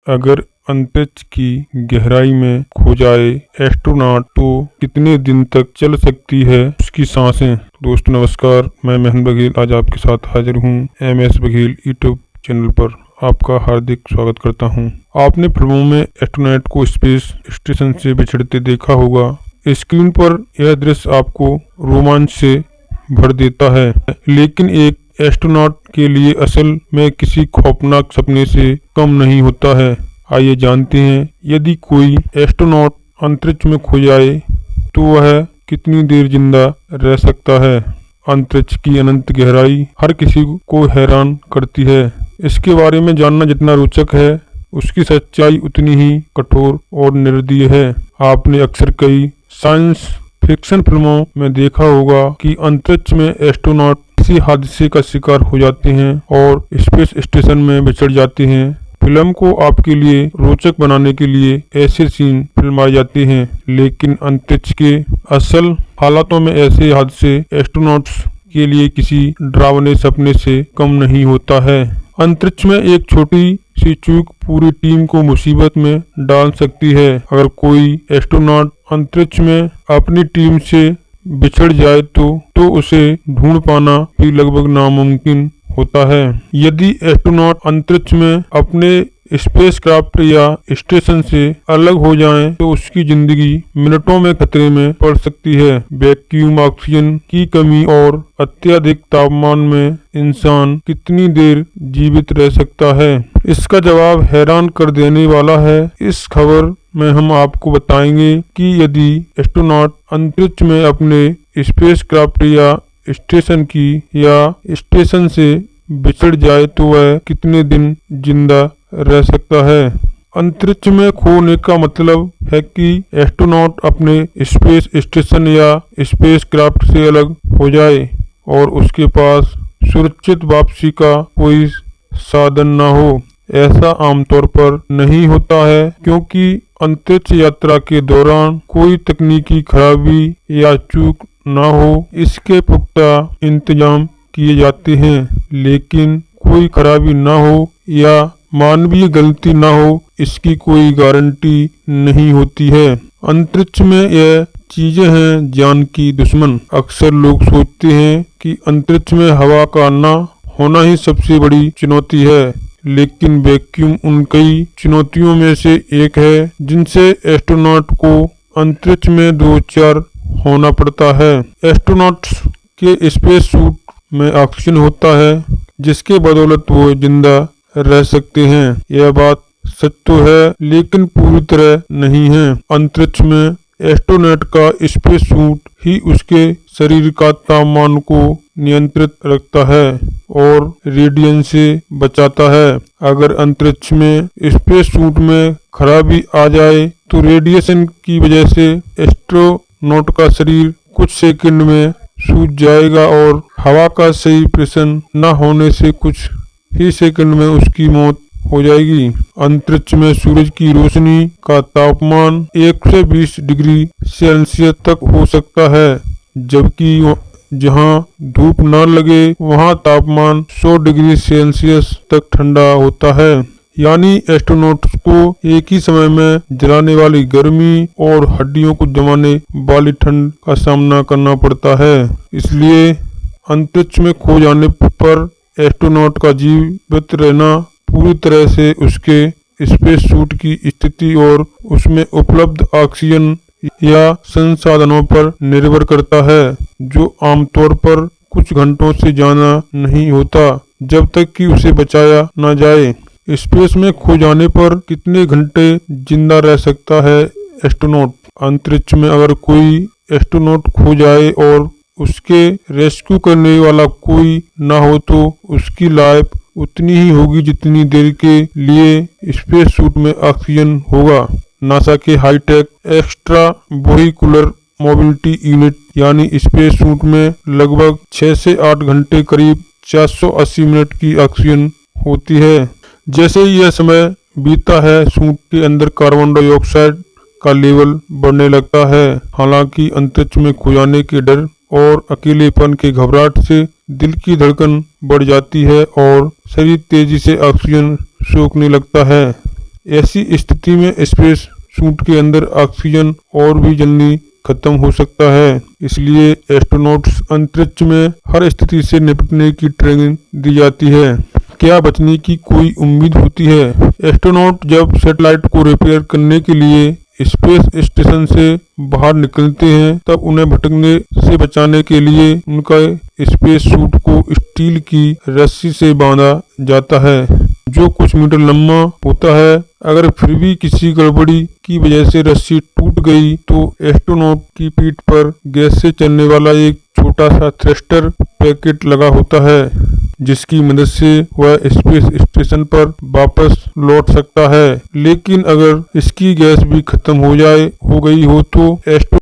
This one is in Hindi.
अगर अंतरिक्ष की गहराई में खो जाए एस्ट्रोनॉट तो कितने दिन तक चल सकती है उसकी सांसें। दोस्तों नमस्कार, मैं महेंद्र बघेल आज आपके साथ हाजिर हूँ MS बघेल यूट्यूब चैनल पर। आपका हार्दिक स्वागत करता हूँ। आपने फिल्मों में एस्ट्रोनॉट को स्पेस स्टेशन से बिछड़ते देखा होगा। स्क्रीन पर यह दृश्य आपको रोमांच से भर देता है, लेकिन एक एस्ट्रोनॉट के लिए असल में किसी खौफनाक सपने से कम नहीं होता है। आइए जानते हैं, यदि कोई एस्ट्रोनॉट अंतरिक्ष में खो जाए तो वह कितनी देर जिंदा रह सकता है। अंतरिक्ष की अनंत गहराई हर किसी को हैरान करती है। इसके बारे में जानना जितना रोचक है, उसकी सच्चाई उतनी ही कठोर और निर्दयी है। आपने अक्सर कई साइंस फिक्शन फिल्मों में देखा होगा कि अंतरिक्ष में एस्ट्रोनॉट किसी हादसे का शिकार हो जाते हैं और स्पेस स्टेशन में बिछड़ जाते हैं। फिल्म को आपके लिए रोचक बनाने के लिए ऐसे सीन फिल्माए जाते हैं, लेकिन अंतरिक्ष के असल हालातों में ऐसे हादसे एस्ट्रोनॉट्स के लिए किसी डरावने सपने से कम नहीं होता है। अंतरिक्ष में एक छोटी सी चूक पूरी टीम को मुसीबत में डाल सकती है। अगर कोई एस्ट्रोनॉट अंतरिक्ष में अपनी टीम से बिछड़ जाए तो उसे ढूंढ पाना भी लगभग नामुमकिन होता है। यदि एस्ट्रोनॉट अंतरिक्ष में अपने स्पेसक्राफ्ट या स्टेशन से अलग हो जाएं, तो उसकी जिंदगी मिनटों में खतरे में पड़ सकती है। वैक्यूम, ऑक्सीजन की कमी और अत्यधिक तापमान में इंसान कितनी देर जीवित रह सकता है, इसका जवाब हैरान कर देने वाला है। इस खबर में हम आपको बताएंगे कि यदि एस्ट्रोनॉट अंतरिक्ष में अपने स्पेसक्राफ्ट या स्टेशन से बिछड़ जाए तो वह कितने दिन जिंदा रह सकता है। अंतरिक्ष में खोने का मतलब है कि एस्ट्रोनॉट अपने स्पेस स्टेशन या स्पेसक्राफ्ट से अलग हो जाए और उसके पास सुरक्षित वापसी का कोई साधन न हो। ऐसा आमतौर पर नहीं होता है, क्योंकि अंतरिक्ष यात्रा के दौरान कोई तकनीकी खराबी या चूक न हो, इसके पुख्ता इंतजाम किए जाते हैं। लेकिन कोई खराबी न हो या मानवीय गलती न हो, इसकी कोई गारंटी नहीं होती है। अंतरिक्ष में यह चीजें हैं जान की दुश्मन। अक्सर लोग सोचते हैं कि अंतरिक्ष में हवा का न होना ही सबसे बड़ी चुनौती है, लेकिन वैक्यूम उन कई चुनौतियों में से एक है जिनसे एस्ट्रोनॉट को अंतरिक्ष में दो चार होना पड़ता है। एस्ट्रोनॉट्स के स्पेस सूट में ऑक्सीजन होता है, जिसके बदौलत वो जिंदा रह सकते हैं। यह बात सच तो है, लेकिन पूरी तरह नहीं है। अंतरिक्ष में एस्ट्रोनॉट का स्पेस सूट ही उसके शरीर का तापमान को नियंत्रित रखता है और रेडिएशन से बचाता है। अगर अंतरिक्ष में स्पेस सूट में खराबी आ जाए तो रेडिएशन की वजह से एस्ट्रोनॉट का शरीर कुछ सेकंड में सूख जाएगा और हवा का सही प्रेशर न होने से कुछ ही सेकंड में उसकी मौत हो जाएगी। अंतरिक्ष में सूरज की रोशनी का तापमान 120 डिग्री सेल्सियस तक हो सकता है, जबकि जहां धूप न लगे वहां तापमान 100 डिग्री सेल्सियस तक ठंडा होता है। यानी एस्ट्रोनॉट्स को एक ही समय में जलाने वाली गर्मी और हड्डियों को जमाने वाली ठंड का सामना करना पड़ता है। इसलिए अंतरिक्ष में खो जाने पर एस्ट्रोनॉट का जीवित रहना पूरी तरह से उसके स्पेस सूट की स्थिति और उसमें उपलब्ध ऑक्सीजन या संसाधनों पर निर्भर करता है, जो आमतौर पर कुछ घंटों से ज्यादा नहीं होता, जब तक कि उसे बचाया न जाए। स्पेस में खो जाने पर कितने घंटे जिंदा रह सकता है एस्ट्रोनॉट। अंतरिक्ष में अगर कोई एस्ट्रोनॉट खो जाए और उसके रेस्क्यू करने वाला कोई ना हो तो उसकी लाइफ उतनी ही होगी जितनी देर के लिए स्पेस सूट में ऑक्सीजन होगा। नासा के high tech extra vehicular mobility unit यानी स्पेस सूट में लगभग 6 से 8 घंटे करीब 480 मिनट की ऑक्सीजन होती है। जैसे ही यह समय बीतता है, सूट के अंदर कार्बन डाइऑक्साइड का लेवल बढ़ने लगता है। हालांकि अंतरिक्ष में खो जाने के डर और अकेलेपन के घबराहट से दिल की धड़कन बढ़ जाती है और शरीर तेजी से ऑक्सीजन सोखने लगता है। ऐसी स्थिति में स्पेस सूट के अंदर ऑक्सीजन और भी जल्दी खत्म हो सकता है। इसलिए एस्ट्रोनॉट्स अंतरिक्ष में हर स्थिति से निपटने की ट्रेनिंग दी जाती है। क्या बचने की कोई उम्मीद होती है? एस्ट्रोनॉट जब सैटेलाइट को रिपेयर करने के लिए स्पेस स्टेशन से बाहर निकलते हैं तब उन्हें भटकने से बचाने के लिए उनका स्पेस सूट को स्टील की रस्सी से बांधा जाता है जो कुछ मीटर लंबा होता है। अगर फिर भी किसी गड़बड़ी की वजह से रस्सी टूट गई तो एस्ट्रोनॉट की पीठ पर गैस से चलने वाला एक छोटा सा थ्रस्टर पैकेट लगा होता है जिसकी मदद से वह स्पेस स्टेशन पर वापस लौट सकता है। लेकिन अगर इसकी गैस भी खत्म हो गई हो तो